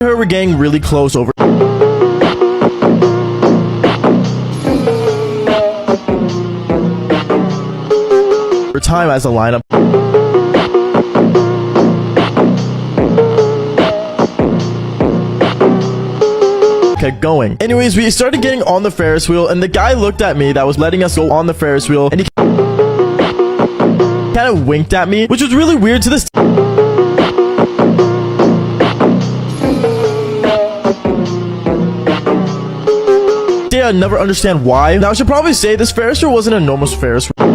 her were getting really close over time as a lineup. Kept going. Anyways, we started getting on the Ferris wheel, and the guy looked at me that was letting us go on the Ferris wheel, and he kind of winked at me, which was really weird to this. I never understand why. Now I should probably say this Ferris wheel wasn't a normal Ferris wheel.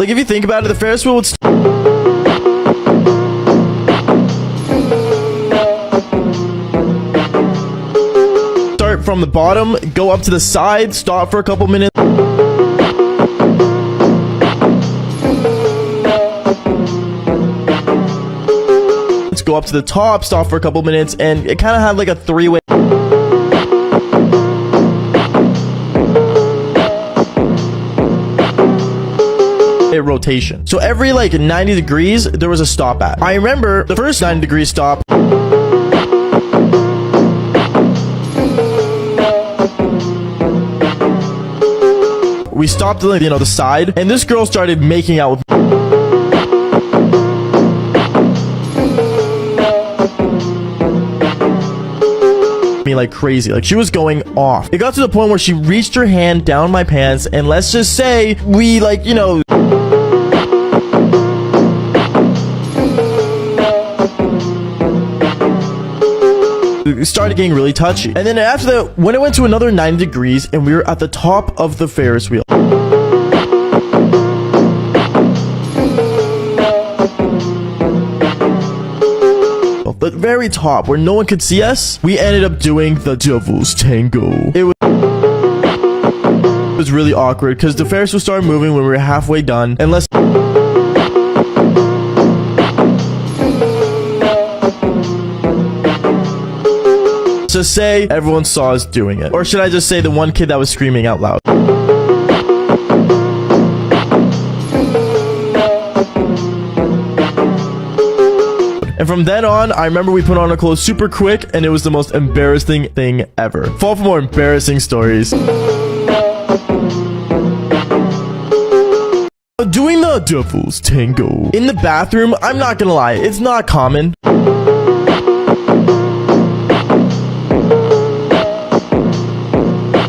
Like, if you think about it, the Ferris wheel would start from the bottom, go up to the side, stop for a couple minutes, go up to the top, stop for a couple minutes, and it kind of had like a three-way rotation. So every like 90 degrees, there was a stop at. I remember the first 90 degree stop. We stopped at, you know, the side, and this girl started making out with me like crazy. Like, she was going off. It got to the point where she reached her hand down my pants, and let's just say we, like, you know, started getting really touchy. And then after that, when it went to another 90 degrees and we were at the top of the Ferris wheel, the very top where no one could see us, we ended up doing the devil's tango. It was really awkward because the Ferris wheel started moving when we were halfway done, and let's just say everyone saw us doing it. Or should I just say the one kid that was screaming out loud? And from then on, I remember we put on our clothes super quick, and it was the most embarrassing thing ever. Fall for more embarrassing stories. Doing the devil's tango in the bathroom, I'm not gonna lie, it's not common.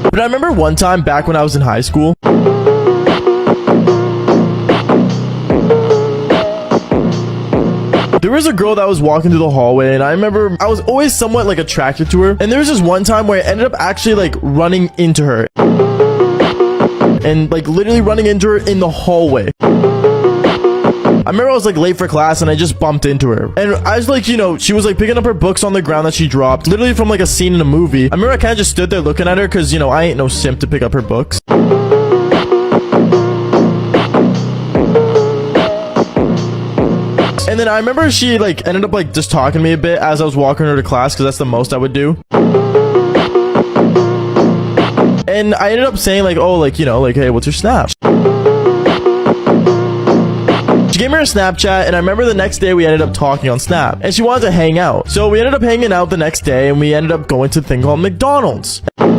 But I remember one time back when I was in high school, there was a girl that was walking through the hallway, and I remember I was always somewhat like attracted to her, and there was this one time where I ended up actually like running into her, and like literally running into her in the hallway. I remember I was like late for class, and I just bumped into her, and I was like, you know, she was like picking up her books on the ground that she dropped, literally from like a scene in a movie. I remember I kind of just stood there looking at her because, you know, I ain't no simp to pick up her books. And then I remember she like ended up like just talking to me a bit as I was walking her to class, because that's the most I would do. And I ended up saying like, oh, like, you know, like, hey, what's your snap? She gave me her Snapchat, and I remember the next day we ended up talking on Snap, and she wanted to hang out. So we ended up hanging out the next day, and we ended up going to a thing called McDonald's. And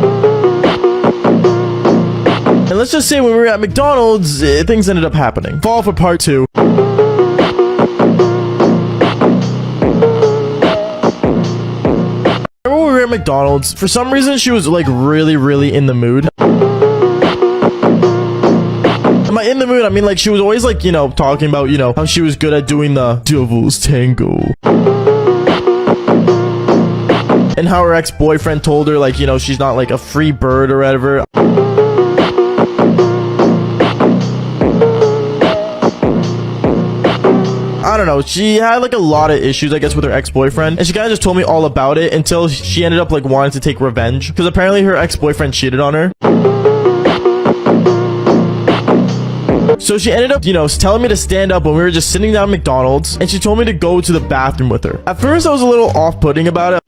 let's just say when we were at McDonald's, things ended up happening. Fall for part 2. When we were at McDonald's, for some reason she was like really in the mood. Am I in the mood? I mean, like, she was always like, you know, talking about, you know, how she was good at doing the devil's tango, and how her ex-boyfriend told her, like, you know, she's not like a free bird or whatever. I don't know, she had like a lot of issues, I guess, with her ex-boyfriend, and she kind of just told me all about it until she ended up like wanting to take revenge, because apparently her ex-boyfriend cheated on her. So she ended up, you know, telling me to stand up when we were just sitting down at McDonald's, and she told me to go to the bathroom with her. At first I was a little off-putting about it.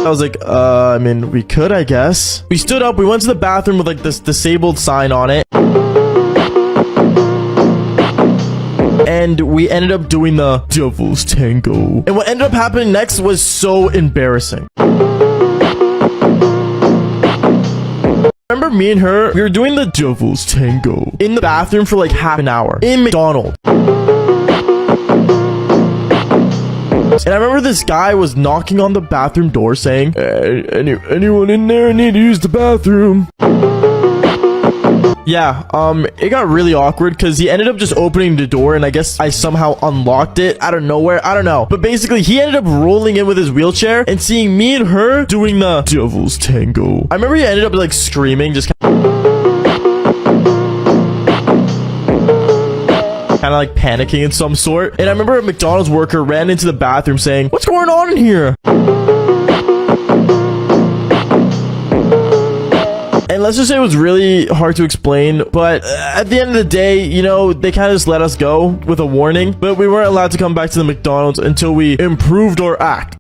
I was like, I mean, we could, I guess. We stood up, we went to the bathroom with like this disabled sign on it. And we ended up doing the devil's tango. And what ended up happening next was so embarrassing. Remember me and her, we were doing the devil's tango in the bathroom for like half an hour in McDonald's. And I remember this guy was knocking on the bathroom door saying, hey, anyone in there? I need to use the bathroom. Yeah, it got really awkward because he ended up just opening the door and I guess I somehow unlocked it out of nowhere. I don't know. But basically, he ended up rolling in with his wheelchair and seeing me and her doing the devil's tango. I remember he ended up like screaming, just kind of like panicking in some sort. And I remember a McDonald's worker ran into the bathroom saying, what's going on in here? And let's just say it was really hard to explain, but at the end of the day, you know, they kind of just let us go with a warning, but we weren't allowed to come back to the McDonald's until we improved our act.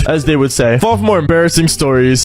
As they would say. Fall for more embarrassing stories.